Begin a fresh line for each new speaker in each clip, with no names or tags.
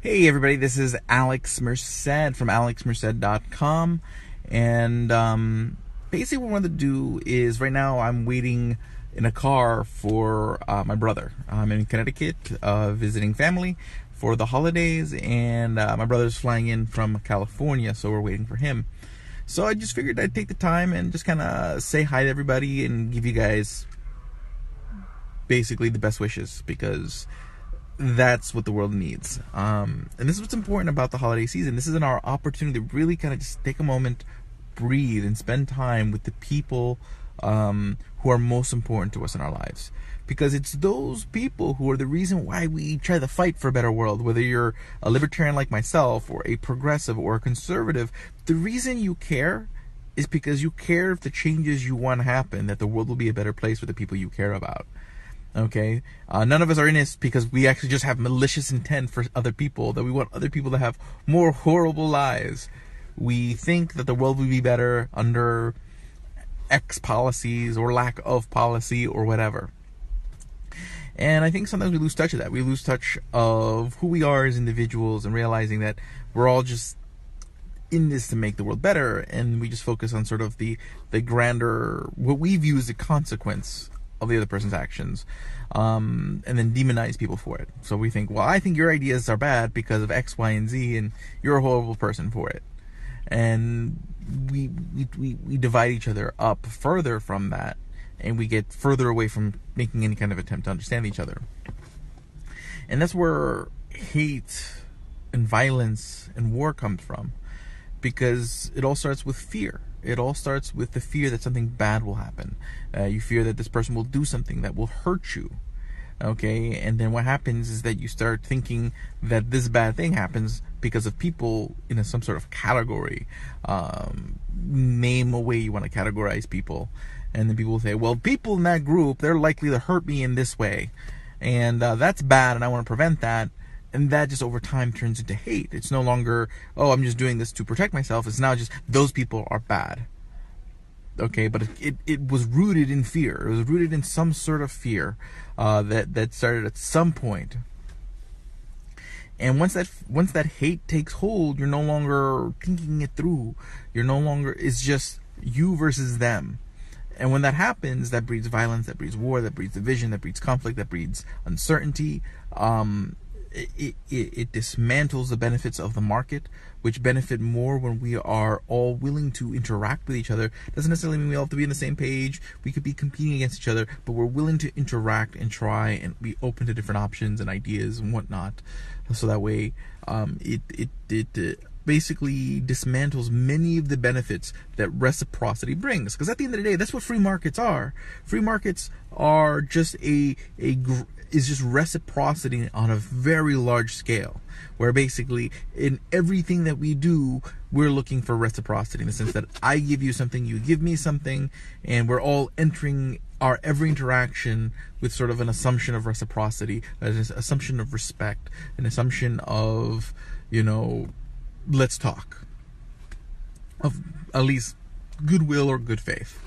Hey everybody, this is Alex Merced from alexmerced.com. And basically what I wanted to do is right now I'm waiting in a car for my brother. I'm in Connecticut visiting family for the holidays, and my brother's flying in from California, so we're waiting for him. So I just figured I'd take the time and just kind of say hi to everybody and give you guys basically the best wishes, because that's what the world needs. And this is what's important about the holiday season. This is our opportunity to really kind of just take a moment, breathe, and spend time with the people who are most important to us in our lives. Because it's those people who are the reason why we try to fight for a better world. Whether you're a libertarian like myself, or a progressive, or a conservative, the reason you care is because you care if the changes you want to happen, that the world will be a better place for the people you care about. Okay, none of us are in this because we actually just have malicious intent for other people, that we want other people to have more horrible lives. We think that the world would be better under X policies or lack of policy or whatever. And I think sometimes we lose touch of that. We lose touch of who we are as individuals, and realizing that we're all just in this to make the world better, and we just focus on sort of the grander, what we view as the consequence of the other person's actions, and then demonize people for it. So we think, well, I think your ideas are bad because of X, Y, and Z, and you're a horrible person for it. And we divide each other up further from that, and we get further away from making any kind of attempt to understand each other. And that's where hate and violence and war comes from, because it all starts with fear. It all starts with the fear that something bad will happen. You fear that this person will do something that will hurt you. Okay, and then what happens is that you start thinking that this bad thing happens because of people in some sort of category. Name a way you want to categorize people. And then people will say, well, people in that group, they're likely to hurt me in this way. And that's bad, and I want to prevent that. And that just over time turns into hate. It's no longer, oh, I'm just doing this to protect myself. It's now just, those people are bad. Okay, but it was rooted in fear. It was rooted in some sort of fear that started at some point. And once that hate takes hold, you're no longer thinking it through. You're no longer, it's just you versus them. And when that happens, that breeds violence, that breeds war, that breeds division, that breeds conflict, that breeds uncertainty. It dismantles the benefits of the market, which benefit more when we are all willing to interact with each other. Doesn't necessarily mean we all have to be on the same page. We could be competing against each other, but we're willing to interact and try and be open to different options and ideas and whatnot. So that way, it basically dismantles many of the benefits that reciprocity brings. Because at the end of the day, that's what free markets are. Free markets are just is just reciprocity on a very large scale, where basically in everything that we do, we're looking for reciprocity, in the sense that I give you something, you give me something, and we're all entering our every interaction with sort of an assumption of reciprocity, an assumption of respect, an assumption of, let's talk, of at least goodwill or good faith.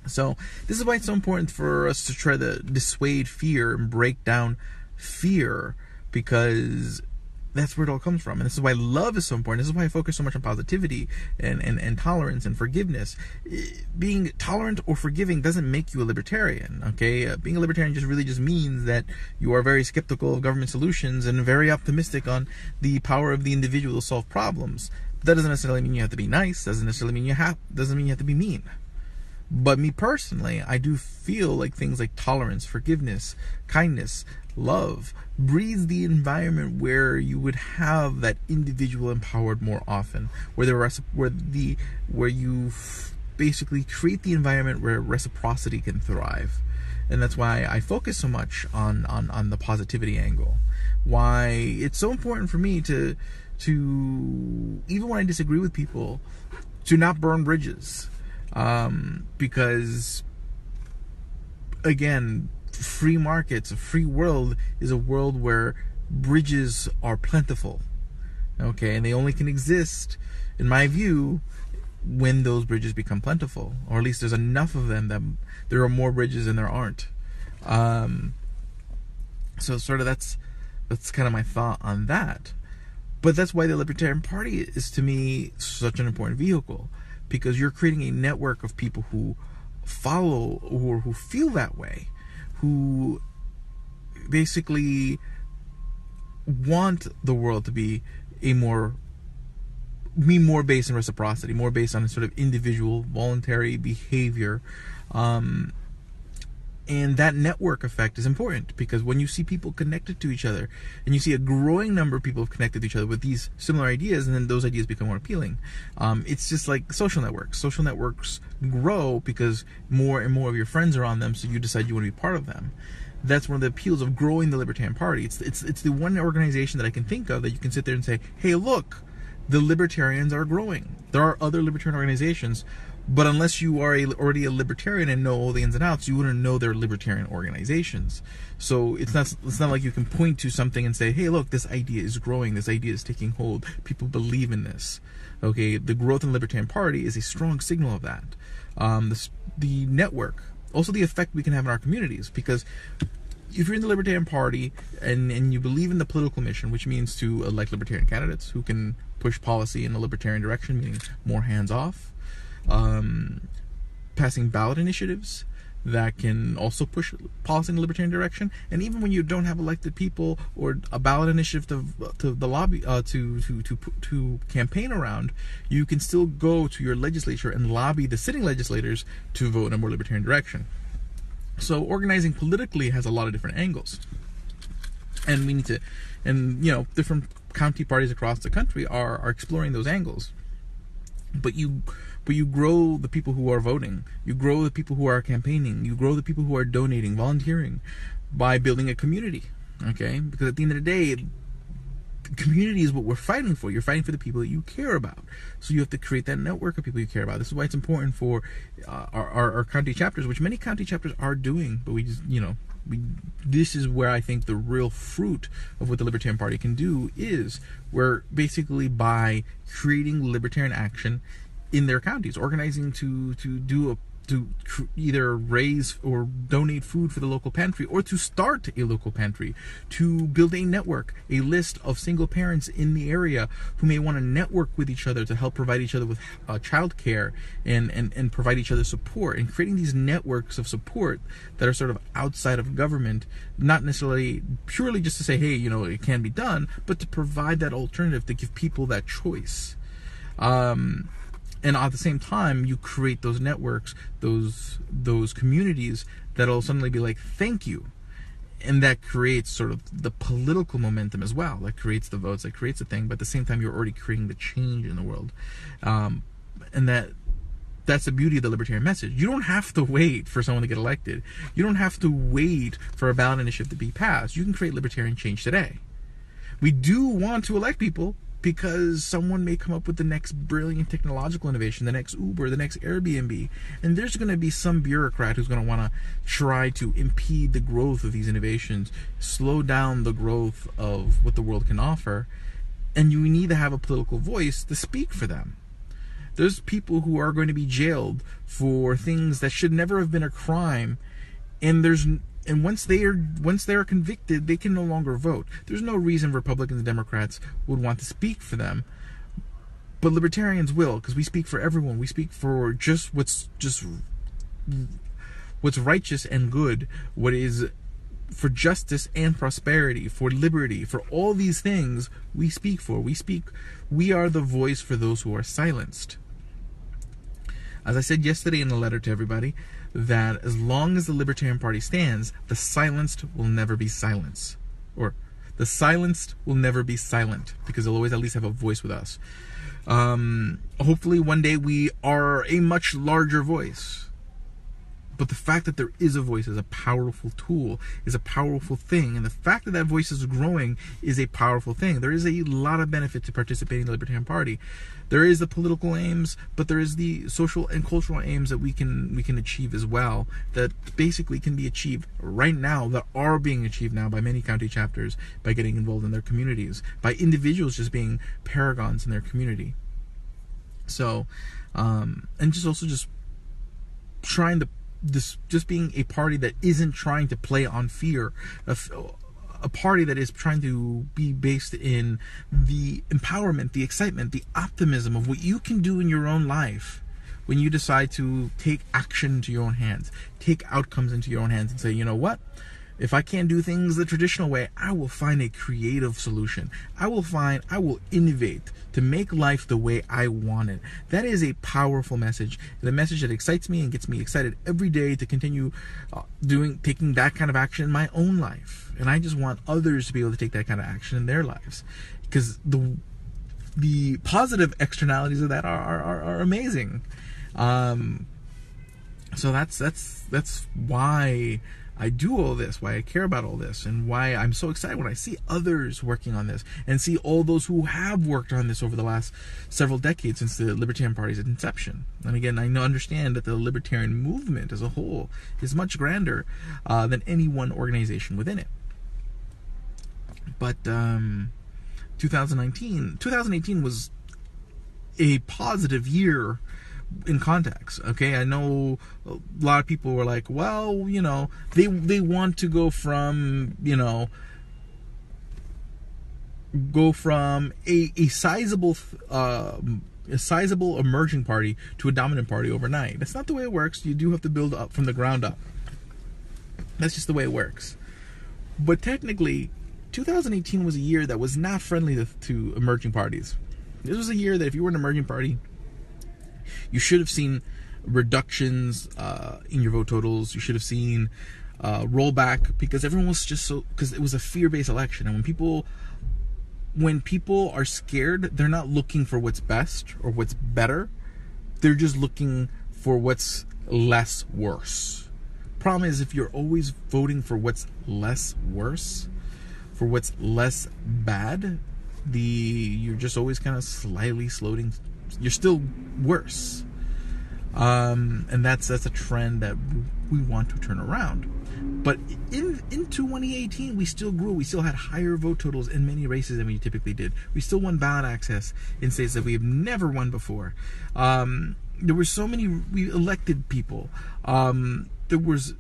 So this is why it's so important for us to try to dissuade fear and break down fear, because that's where it all comes from. And this is why love is so important. This is why I focus so much on positivity and tolerance and forgiveness. Being tolerant or forgiving doesn't make you a libertarian, okay? Being a libertarian just means that you are very skeptical of government solutions and very optimistic on the power of the individual to solve problems. That doesn't necessarily mean you have to be nice. Doesn't necessarily mean you have to be mean. But me personally, I do feel like things like tolerance, forgiveness, kindness, love breeds the environment where you would have that individual empowered more often, where you basically create the environment where reciprocity can thrive. And that's why I focus so much on the positivity angle. Why it's so important for me to even when I disagree with people, to not burn bridges. Because again, free markets, a free world is a world where bridges are plentiful. Okay, and they only can exist, in my view, when those bridges become plentiful, or at least there's enough of them that there are more bridges than there aren't. So sort of that's That's kind of my thought on that. But that's why the Libertarian Party is, to me, such an important vehicle, because you're creating a network of people who follow or who feel that way, who basically want the world to be more based on reciprocity, more based on a sort of individual, voluntary behavior. And that network effect is important, because when you see people connected to each other, and you see a growing number of people connected to each other with these similar ideas, and then those ideas become more appealing. It's just like social networks. Social networks grow because more and more of your friends are on them, so you decide you want to be part of them. That's one of the appeals of growing the Libertarian Party. It's the one organization that I can think of that you can sit there and say, hey, look, the Libertarians are growing. There are other Libertarian organizations, but unless you are already a Libertarian and know all the ins and outs, you wouldn't know they're Libertarian organizations. So it's not like you can point to something and say, hey, look, this idea is growing, this idea is taking hold, people believe in this. Okay, the growth in the Libertarian Party is a strong signal of that. The network, also the effect we can have in our communities, because if you're in the Libertarian Party and you believe in the political mission, which means to elect Libertarian candidates who can push policy in a Libertarian direction, meaning more hands-off, passing ballot initiatives that can also push policy in the Libertarian direction, and even when you don't have elected people or a ballot initiative to the lobby to campaign around, you can still go to your legislature and lobby the sitting legislators to vote in a more Libertarian direction. So organizing politically has a lot of different angles, and we need to, and different county parties across the country are exploring those angles. But you grow the people who are voting, you grow the people who are campaigning, you grow the people who are donating, volunteering, by building a community. Okay, because at the end of the day, community is what we're fighting for. You're fighting for the people that you care about. So you have to create that network of people you care about. This is why it's important for our county chapters, which many county chapters are doing. But we just, this is where I think the real fruit of what the Libertarian Party can do is, where basically by creating libertarian action in their counties, organizing to either raise or donate food for the local pantry, or to start a local pantry, to build a network, a list of single parents in the area who may want to network with each other to help provide each other with child care and provide each other support, and creating these networks of support that are sort of outside of government, not necessarily purely just to say, hey, it can be done, but to provide that alternative, to give people that choice. And at the same time, you create those networks, those communities that'll suddenly be like, thank you. And that creates sort of the political momentum as well. That creates the votes, that creates the thing, but at the same time, you're already creating the change in the world. And that's the beauty of the Libertarian message. You don't have to wait for someone to get elected. You don't have to wait for a ballot initiative to be passed. You can create Libertarian change today. We do want to elect people, because someone may come up with the next brilliant technological innovation, the next Uber, the next Airbnb, and there's going to be some bureaucrat who's going to want to try to impede the growth of these innovations, slow down the growth of what the world can offer, and you need to have a political voice to speak for them. There's people who are going to be jailed for things that should never have been a crime, and once they are convicted, they can no longer vote. There's no reason Republicans and Democrats would want to speak for them, but Libertarians will, because we speak for everyone. We speak for just what's righteous and good, what is for justice and prosperity, for liberty, for all these things we speak for. We are the voice for those who are silenced. As I said yesterday in the letter to everybody, that as long as the Libertarian Party stands, the silenced will never be silenced. Or the silenced will never be silent, because they'll always at least have a voice with us. Hopefully one day we are a much larger voice. But the fact that there is a voice is a powerful tool, is a powerful thing. And the fact that that voice is growing is a powerful thing. There is a lot of benefit to participating in the Libertarian Party. There is the political aims, but there is the social and cultural aims that we can achieve as well, that basically can be achieved right now, that are being achieved now by many county chapters, by getting involved in their communities, by individuals just being paragons in their community. So, and just trying to, just being a party that isn't trying to play on fear, a party that is trying to be based in the empowerment, the excitement, the optimism of what you can do in your own life when you decide to take action into your own hands, take outcomes into your own hands and say, you know what? If I can't do things the traditional way, I will find a creative solution. I will innovate to make life the way I want it. That is a powerful message, and a message that excites me and gets me excited every day to continue taking that kind of action in my own life. And I just want others to be able to take that kind of action in their lives, because the positive externalities of that are amazing. So that's why I do all this, why I care about all this, and why I'm so excited when I see others working on this and see all those who have worked on this over the last several decades since the Libertarian Party's inception. And again, I understand that the Libertarian movement as a whole is much grander than any one organization within it. But 2018 was a positive year in context. Okay, I know a lot of people were like, well, you know, they want to go from a sizable emerging party to a dominant party overnight. That's not the way it works. You do have to build up from the ground up. That's just the way it works. But technically, 2018 was a year that was not friendly to emerging parties. This was a year that if you were an emerging party, you should have seen reductions in your vote totals. You should have seen rollback, because everyone was just because it was a fear-based election. And when people are scared, they're not looking for what's best or what's better. They're just looking for what's less worse. Problem is, if you're always voting for what's less worse, for what's less bad, you're just always kind of slightly slowing. You're still worse, and that's a trend that we want to turn around. But in 2018, we still grew. We still had higher vote totals in many races than we typically did. We still won ballot access in states that we have never won before. There were so many. We elected people. There was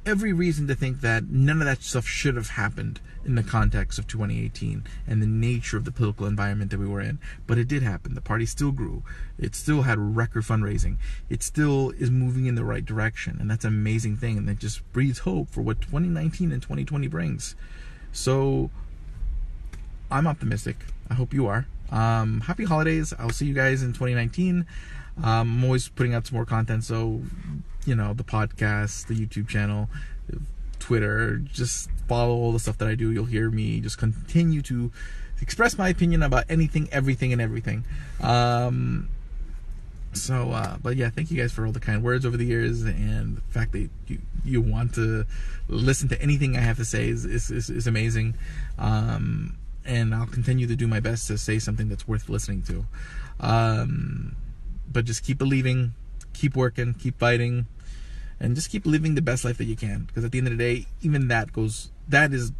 every reason to think that none of that stuff should have happened in the context of 2018 and the nature of the political environment that we were in. But it did happen. The party still grew. It still had record fundraising. It still is moving in the right direction. And that's an amazing thing. And that just breeds hope for what 2019 and 2020 brings. So I'm optimistic. I hope you are. Happy holidays. I'll see you guys in 2019. I'm always putting out some more content. So, the podcast, the YouTube channel, Twitter, just follow all the stuff that I do. You'll hear me just continue to express my opinion about anything, everything, and everything. But yeah, thank you guys for all the kind words over the years, and the fact that you want to listen to anything I have to say is amazing. And I'll continue to do my best to say something that's worth listening to. But just keep believing, keep working, keep fighting, and just keep living the best life that you can. Because at the end of the day, even that is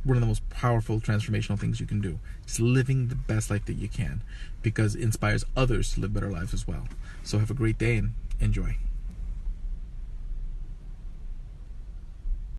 one of the most powerful transformational things you can do. Just living the best life that you can, because it inspires others to live better lives as well. So have a great day and enjoy.